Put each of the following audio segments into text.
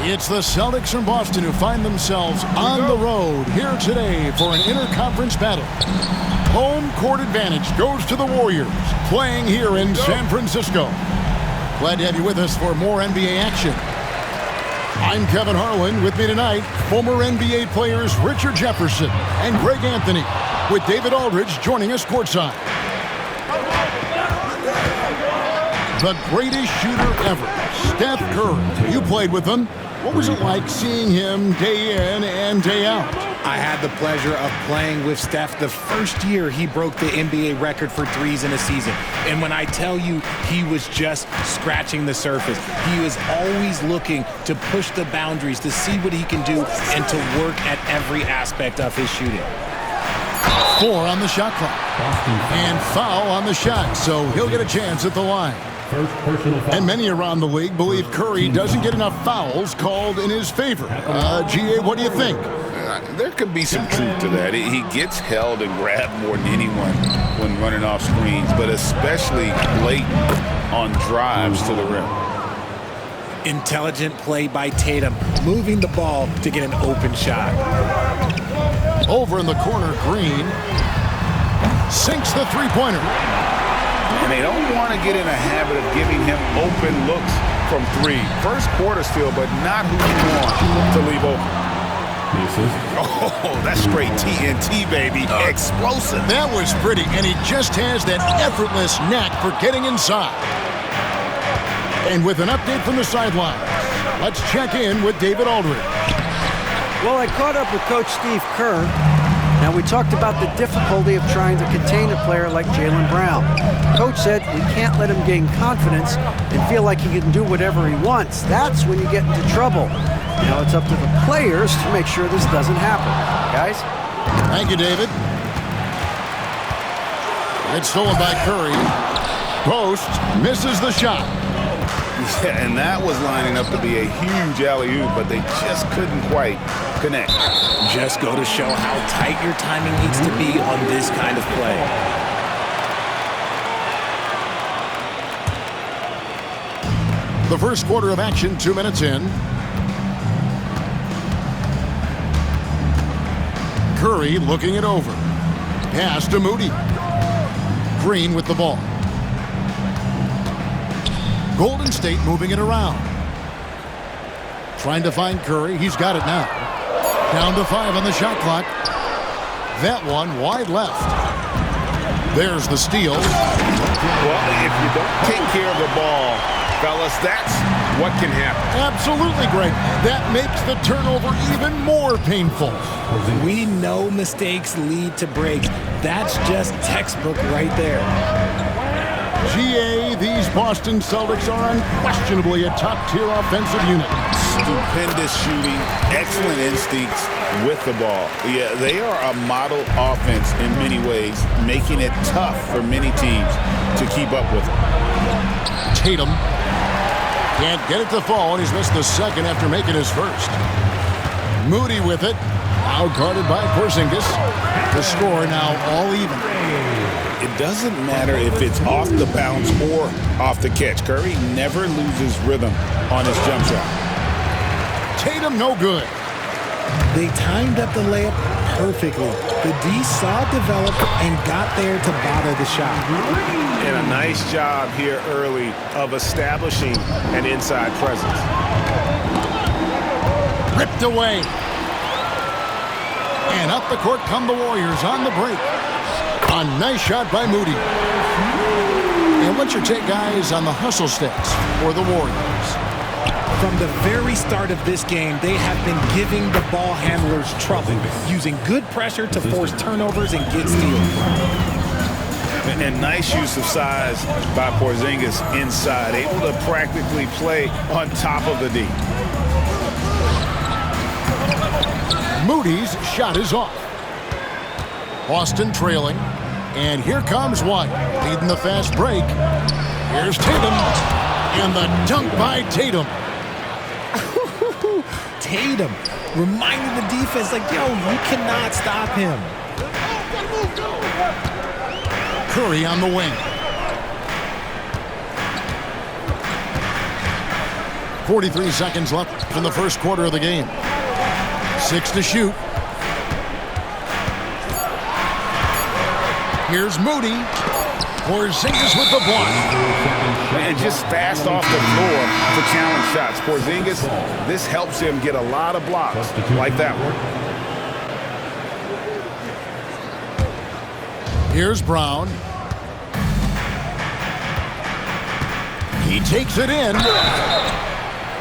It's the Celtics from Boston who find themselves on the road here today for an interconference battle. Home court advantage goes to the Warriors, playing here in San Francisco. Glad to have you with us for more NBA action. I'm Kevin Harlan. With me tonight, former NBA players Richard Jefferson and Greg Anthony, with David Aldridge joining us courtside. The greatest shooter ever, Steph Curry. You played with him. What was it like seeing him day in and day out? I had the pleasure of playing with Steph the first year he broke the NBA record for threes in a season. And when I tell you he was just scratching the surface, he was always looking to push the boundaries, to see what he can do, and to work at every aspect of his shooting. 4 on the shot clock. And foul on the shot, so he'll get a chance at the line. And many around the league believe Curry doesn't get enough fouls called in his favor. GA, what do you think? There could be some truth to that. He gets held and grabbed more than anyone when running off screens, but especially late on drives to the rim. Intelligent play by Tatum, moving the ball to get an open shot. Over in the corner, Green sinks the three-pointer. And they don't want to get in a habit of giving him open looks from 3. First quarter still, but not who you want to leave open. Oh, that's straight TNT, baby. Explosive. That was pretty, and he just has that effortless knack for getting inside. And with an update from the sideline, let's check in with David Aldridge. Well, I caught up with Coach Steve Kerr. Now, we talked about the difficulty of trying to contain a player like Jaylen Brown. Coach said we can't let him gain confidence and feel like he can do whatever he wants. That's when you get into trouble. Now it's up to the players to make sure this doesn't happen. Guys? Thank you, David. It's stolen by Curry. Post misses the shot. Yeah, and that was lining up to be a huge alley-oop, but they just couldn't quite connect. Just go to show how tight your timing needs to be on this kind of play. The first quarter of action, 2 minutes in. Curry looking it over. Pass to Moody. Green with the ball. Golden State moving it around. Trying to find Curry. He's got it now. Down to 5 on the shot clock. That one wide left. There's the steal. Well, if you don't take care of the ball, fellas, that's what can happen. Absolutely, Greg. That makes the turnover even more painful. We know mistakes lead to breaks. That's just textbook right there. GA, these Boston Celtics are unquestionably a top-tier offensive unit. Stupendous shooting, excellent instincts with the ball. Yeah, they are a model offense in many ways, making it tough for many teams to keep up with them. Tatum can't get it to fall, and he's missed the second after making his first. Moody with it, out guarded by Porzingis. The score now all even. It doesn't matter if it's off the bounce or off the catch. Curry never loses rhythm on his jump shot. Tatum no good. They timed up the layup perfectly. The D saw it develop and got there to bother the shot. And a nice job here early of establishing an inside presence. Ripped away. And up the court come the Warriors on the break. A nice shot by Moody. And what's your take, guys, on the hustle stats for the Warriors? From the very start of this game, they have been giving the ball handlers trouble, using good pressure to force turnovers and get steals. And nice use of size by Porzingis inside, able to practically play on top of the D. Moody's shot is off. Boston trailing. And here comes White, leading the fast break. Here's Tatum. And the dunk by Tatum. Tatum reminding the defense, like, yo, you cannot stop him. Curry on the wing. 43 seconds left in the first quarter of the game. 6 to shoot. Here's Moody. Porzingis with the block. And just fast off the floor for challenge shots. Porzingis, this helps him get a lot of blocks like that one. Here's Brown. He takes it in.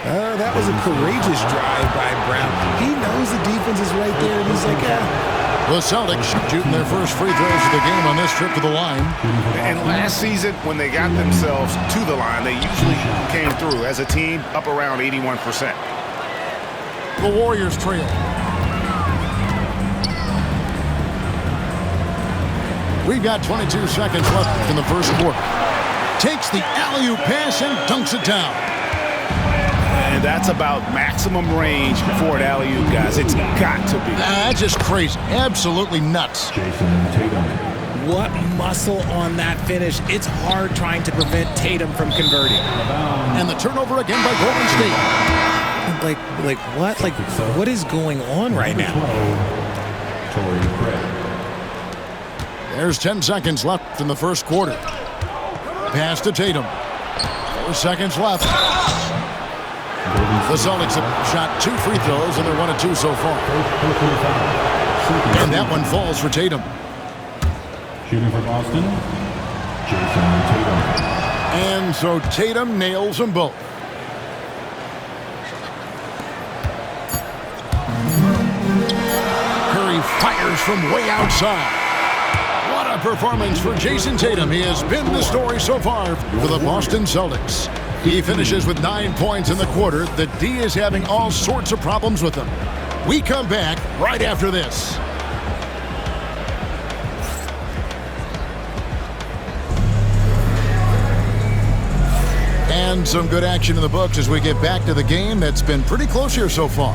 That was a courageous drive by Brown. He knows the defense is right there, and he's like, The Celtics shooting their first free throws of the game on this trip to the line. And last season, when they got themselves to the line, they usually came through as a team up around 81%. The Warriors trail. We've got 22 seconds left in the first quarter. Takes the alley-oop pass and dunks it down. And that's about maximum range for an alley-oop, guys. It's got to be. That's just crazy. Absolutely nuts. what muscle on that finish. It's hard trying to prevent Tatum from converting. And the turnover again by Golden State. What is going on right now? There's 10 seconds left in the first quarter. Pass to Tatum. 4 seconds left. The Celtics have shot 2 free throws, and they're 1 of 2 so far. And that one falls for Tatum. Shooting for Boston, JT Tatum. And so Tatum nails them both. Curry fires from way outside. What a performance for Jason Tatum. He has been the story so far for the Boston Celtics. He finishes with 9 points in the quarter. The D is having all sorts of problems with him. We come back right after this. And some good action in the books as we get back to the game that's been pretty close here so far.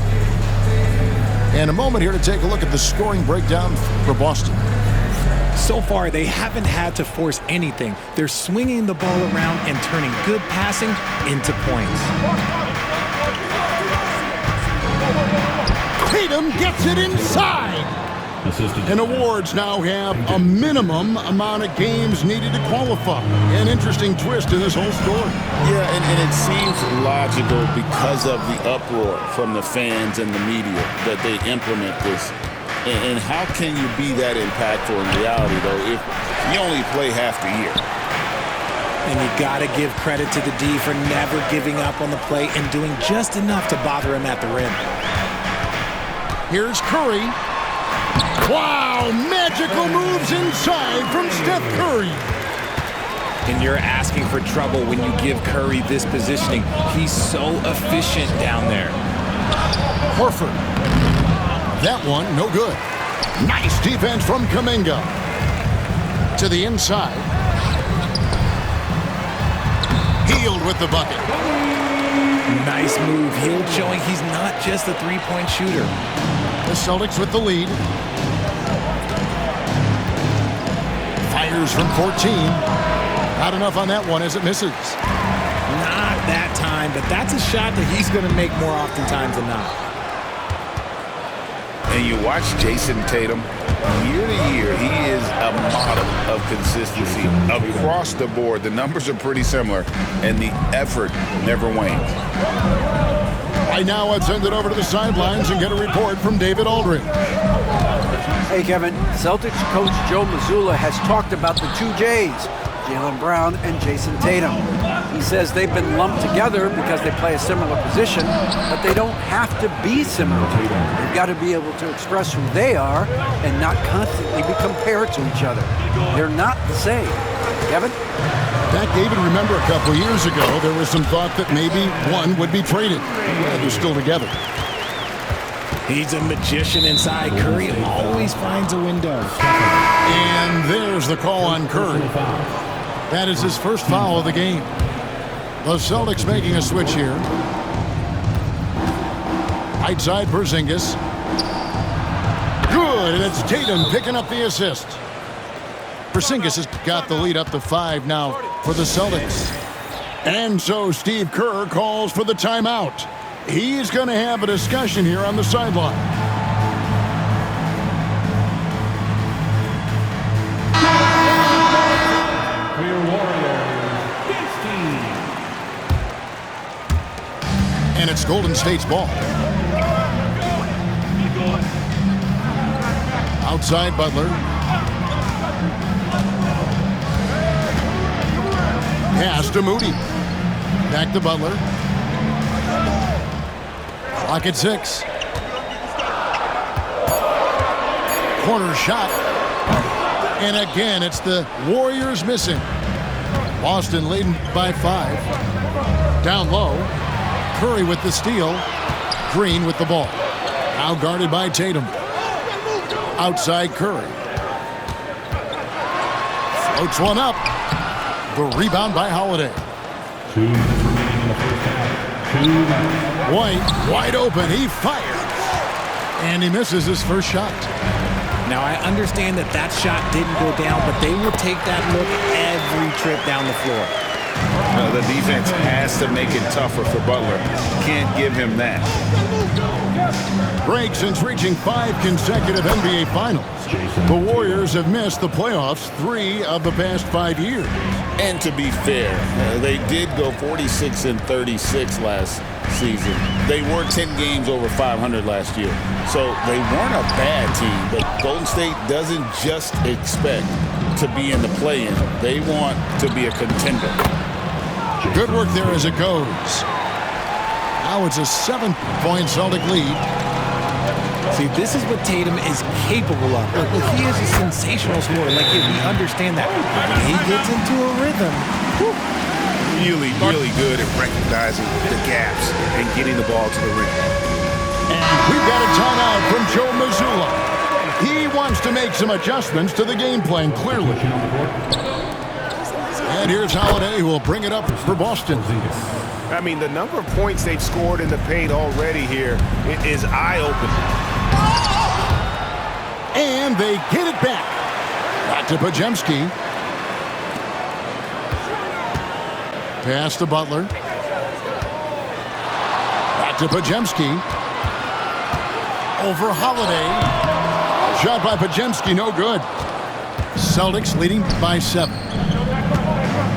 And a moment here to take a look at the scoring breakdown for Boston. So far, they haven't had to force anything. They're swinging the ball around and turning good passing into points. Tatum gets it inside. And awards now have a minimum amount of games needed to qualify. An interesting twist in this whole story. Yeah, and it seems logical because of the uproar from the fans and the media that they implement this. And how can you be that impactful in reality, though, if you only play half the year? And you got to give credit to the D for never giving up on the play and doing just enough to bother him at the rim. Here's Curry. Wow, magical moves inside from Steph Curry. And you're asking for trouble when you give Curry this positioning. He's so efficient down there. Horford. That one, no good. Nice defense from Kuminga. To the inside. Healed with the bucket. Nice move. Hield showing he's not just a three-point shooter. The Celtics with the lead. Fires from 14. Not enough on that one as it misses. Not that time, but that's a shot that he's going to make more oftentimes than not. And you watch Jason Tatum, year to year, he is a model of consistency. Across the board, the numbers are pretty similar, and the effort never wanes. Right now, I'd send it over to the sidelines and get a report from David Aldridge. Hey, Kevin. Celtics coach Joe Mazzulla has talked about the two J's, Jaylen Brown and Jason Tatum. He says they've been lumped together because they play a similar position, but they don't have to be similar. They've got to be able to express who they are and not constantly be compared to each other. They're not the same. Kevin? In fact, David, remember a couple years ago, there was some thought that maybe one would be traded. They're still together. He's a magician inside. Curry always finds a window. And there's the call on Curry. That is his first foul of the game. The Celtics making a switch here. Right side, Porzingis. Good, and it's Tatum picking up the assist. Porzingis has got the lead up to 5 now for the Celtics. And so Steve Kerr calls for the timeout. He's going to have a discussion here on the sideline. For your Warriors, 15. And it's Golden State's ball. Outside Butler. Pass to Moody. Back to Butler. Clock at 6. Corner shot. And again, it's the Warriors missing. Boston leading by 5. Down low. Curry with the steal. Green with the ball. Now guarded by Tatum. Outside Curry. Floats one up. The rebound by Holiday. 2 minutes remaining in the first half. 2 minutes. White wide open. He fires. And he misses his first shot. Now, I understand that shot didn't go down, but they will take that look every trip down the floor. The defense has to make it tougher for Butler. Can't give him that. Break since reaching 5 consecutive NBA Finals. The Warriors have missed the playoffs 3 of the past 5 years. And to be fair, they did go 46-36 last season. They were 10 games over 500 last year. So they weren't a bad team, but Golden State doesn't just expect to be in the play-in. They want to be a contender. Good work there as it goes. Now it's a 7-point Celtic lead. See, this is what Tatum is capable of. Look, he is a sensational scorer. Like, we understand that. When he gets into a rhythm, Really good at recognizing the gaps and getting the ball to the rim. And we've got a timeout from Joe Mazzulla. He wants to make some adjustments to the game plan, clearly. And here's Holiday, who will bring it up for Boston. I mean, the number of points they've scored in the paint already here is eye-opening. And they get it back. Back to Podziemski. Pass to Butler. Back to Podziemski. Over Holiday. Shot by Podziemski, no good. Celtics leading by 7.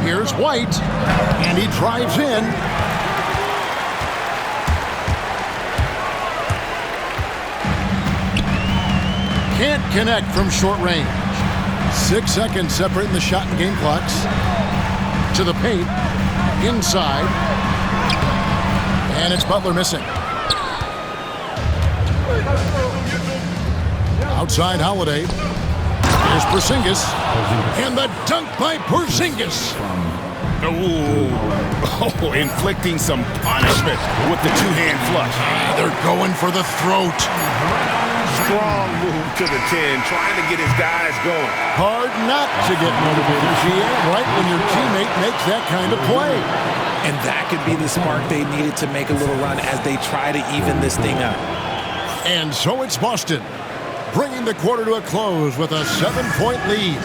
Here's White, and he drives in. Can't connect from short range. 6 seconds separating the shot and game clocks. To the paint. Inside. And it's Butler missing. Outside Holiday. Here's Porzingis. And the dunk by Porzingis. Oh, inflicting some punishment with the two-hand flush. They're going for the throat. Strong move to the 10, trying to get his guys going. Hard not to get motivated, GA, right when your teammate makes that kind of play. and that could be the spark they needed to make a little run as they try to even this thing up. And so it's Boston, bringing the quarter to a close with a 7-point lead.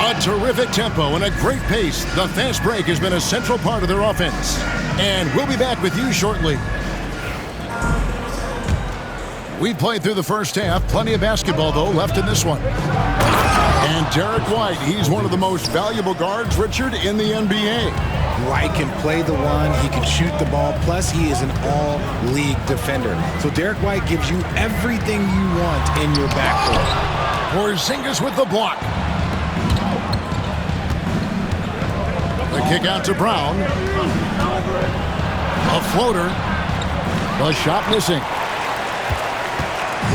A terrific tempo and a great pace. The fast break has been a central part of their offense. And we'll be back with you shortly. We played through the first half. Plenty of basketball, though, left in this one. And Derek White, he's one of the most valuable guards, Richard, in the NBA. White can play the one, he can shoot the ball, plus he is an all-league defender. So Derek White gives you everything you want in your backcourt. Porzingis with the block. The kick out to Brown. A floater. The shot missing.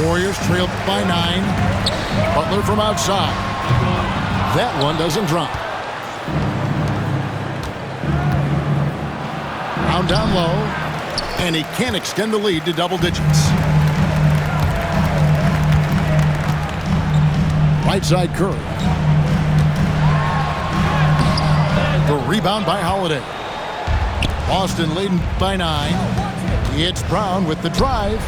Warriors trail by 9. Butler from outside. That one doesn't drop. Brown down low. And he can't extend the lead to double digits. Right side Curry. The rebound by Holiday. Boston leading by 9. It's Brown with the drive.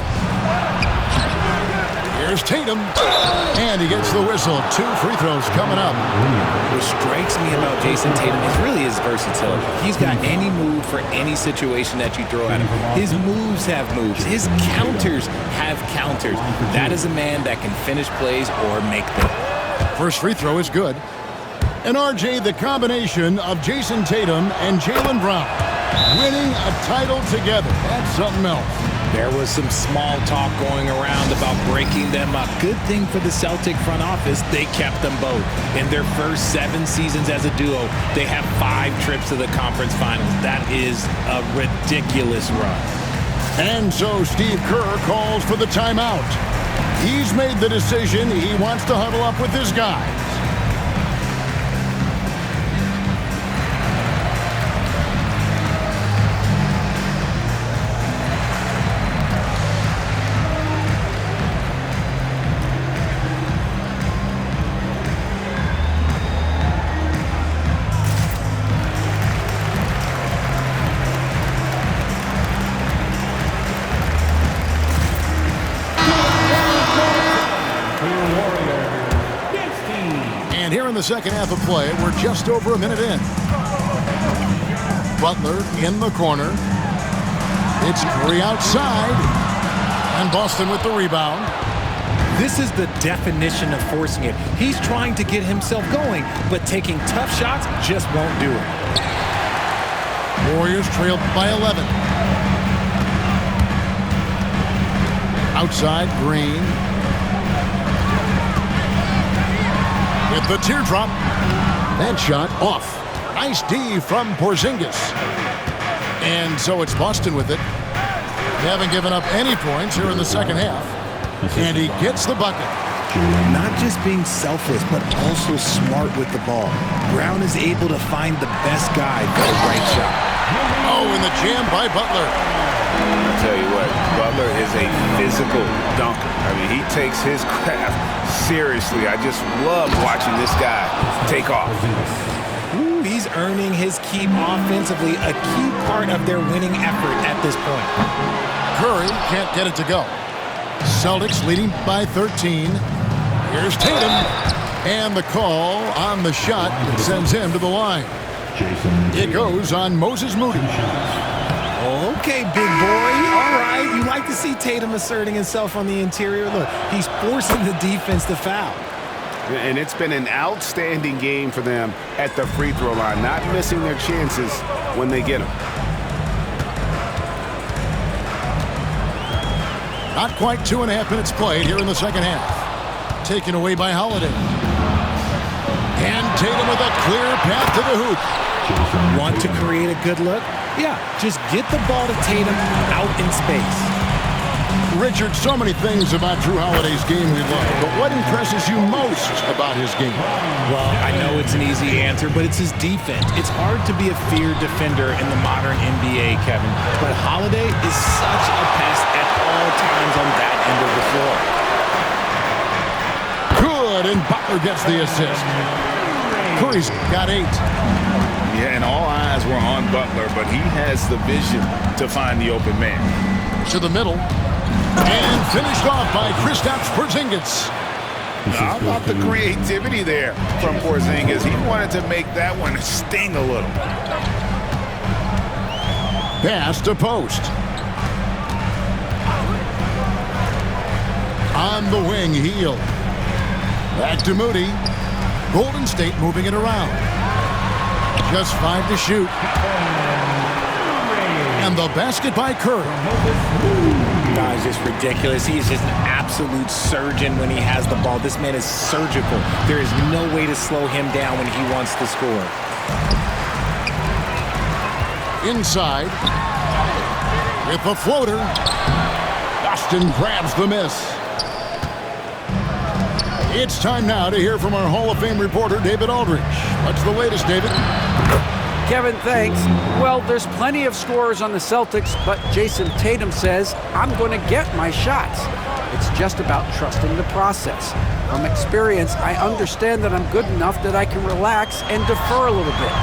Here's Tatum, and he gets the whistle. 2 free throws coming up. What strikes me about Jason Tatum is really his versatility. He's got any move for any situation that you throw at him. His moves have moves. His counters have counters. That is a man that can finish plays or make them. First free throw is good. And RJ, the combination of Jason Tatum and Jaylen Brown winning a title together. That's something else. There was some small talk going around about breaking them up. Good thing for the Celtic front office, they kept them both. In their first 7 seasons as a duo, they have 5 trips to the conference finals. That is a ridiculous run. And so Steve Kerr calls for the timeout. He's made the decision. He wants to huddle up with his guys. And here in the second half of play, we're just over a minute in. Butler in the corner. It's Curry outside. And Boston with the rebound. This is the definition of forcing it. He's trying to get himself going, but taking tough shots just won't do it. Warriors trailed by 11. Outside, Green. With the teardrop. That shot off. Nice D from Porzingis. And so it's Boston with it. They haven't given up any points here in the second half. And he gets the bucket. Not just being selfless, but also smart with the ball. Brown is able to find the best guy for the right shot. Oh, and the jam by Butler. I'll tell you what, Butler is a physical dunker. I mean, he takes his craft seriously. I just love watching this guy take off. Ooh, he's earning his keep offensively, a key part of their winning effort at this point. Curry can't get it to go. Celtics leading by 13. Here's Tatum. And the call on the shot sends him to the line. It goes on Moses Moody. Okay, big boy. All right. You like to see Tatum asserting himself on the interior. Look, he's forcing the defense to foul. And it's been an outstanding game for them at the free throw line, not missing their chances when they get them. Not quite 2.5 minutes played here in the second half. Taken away by Holiday. And Tatum with a clear path to the hoop. Want to create a good look? Yeah, just get the ball to Tatum out in space. Richard, so many things about Drew Holiday's game we love, but what impresses you most about his game? Well, I know it's an easy answer, but it's his defense. It's hard to be a feared defender in the modern NBA, Kevin, but Holiday is such a pest at all times on that end of the floor. Good, and Butler gets the assist. Curry's got 8. Yeah, and all eyes were on Butler, but he has the vision to find the open man. To the middle. And finished off by Kristaps Porzingis. How about the creativity there from Porzingis? He wanted to make that one sting a little. Pass to post. On the wing, Heel. Back to Moody. Golden State moving it around. Just 5 to shoot. And the basket by Curry. No, it's just ridiculous. He is just an absolute surgeon when he has the ball. This man is surgical. There is no way to slow him down when he wants to score. Inside. With the floater. Boston grabs the miss. It's time now to hear from our Hall of Fame reporter, David Aldridge. What's the latest, David? Kevin, thanks. Well, there's plenty of scorers on the Celtics, but Jason Tatum says, I'm going to get my shots. It's just about trusting the process. From experience, I understand that I'm good enough that I can relax and defer a little bit.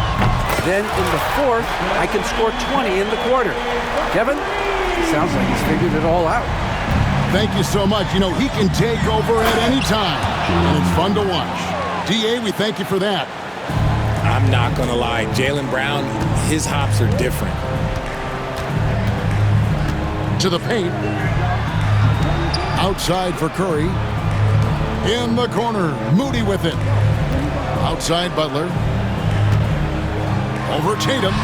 Then in the fourth, I can score 20 in the quarter. Kevin, it sounds like he's figured it all out. thank you so much. You know, he can take over at any time, and it's fun to watch. D.A., we thank you for that. I'm not going to lie. Jaylen Brown, his hops are different. To the paint. Outside for Curry. In the corner, Moody with it. Outside Butler. Over Tatum.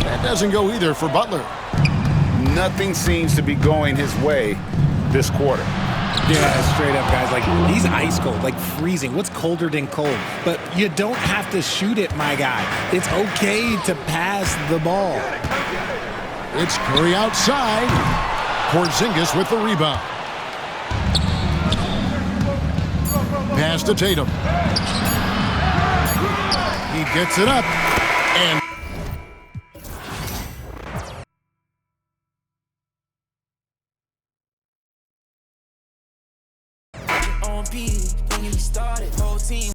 That doesn't go either for Butler. Nothing seems to be going his way this quarter. Yeah, straight up, guys. Like, he's ice cold, like freezing. What's colder than cold? But you don't have to shoot it, my guy. It's okay to pass the ball. It's Curry outside. Porzingis with the rebound. Pass to Tatum. He gets it up and